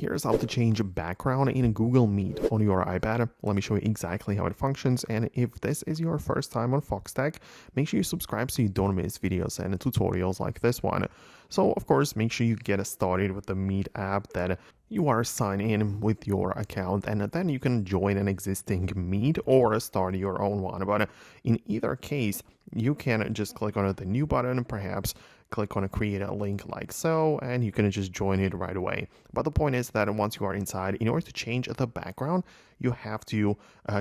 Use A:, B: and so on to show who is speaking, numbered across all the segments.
A: Here's how to change a background in Google Meet on your iPad. Let me show you exactly how it functions, and if this is your first time on Foxtecc, make sure you subscribe so you don't miss videos and tutorials like this one. So of course, make sure you get started with the Meet app that you are signed in with your account, and then you can join an existing Meet or start your own one. But in either case, you can just click on the new button, perhaps click on create a link like so, and you can just join it right away. But the point is that once you are inside, in order to change the background, you have to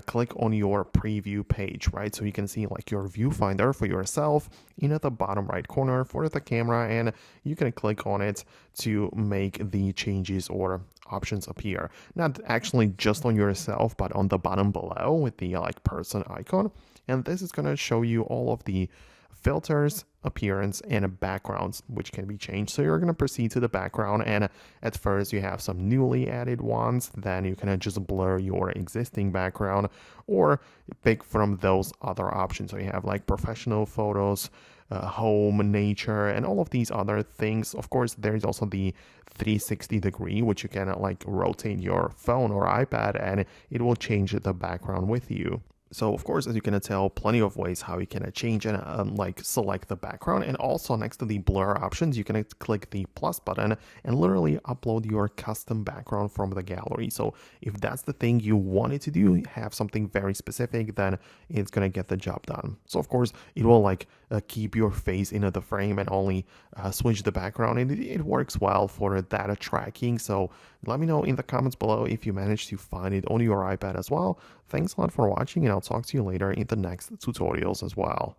A: click on your preview page, right? So you can see like your viewfinder for yourself in at the bottom right corner for the camera, and you can click on it to make the changes or options appear. Not actually just on yourself, but on the bottom below with the like person icon. And this is going to show you all of the filters, appearance, and backgrounds which can be changed. So you're going to proceed to the background, and at first you have some newly added ones. Then you can just blur your existing background or pick from those other options. So you have like professional photos, home, nature, and all of these other things. Of course, there's also the 360 degree, which you can like rotate your phone or iPad and it will change the background with you. So of course, as you can tell, plenty of ways how you can change and like select the background. And also next to the blur options, you can click the plus button and literally upload your custom background from the gallery. So if that's the thing you wanted to do, have something very specific, then it's going to get the job done. So of course, it will like keep your face in the frame and only switch the background. And it works well for data tracking. So let me know in the comments below if you managed to find it on your iPad as well. Thanks a lot for watching, and I'll talk to you later in the next tutorials as well.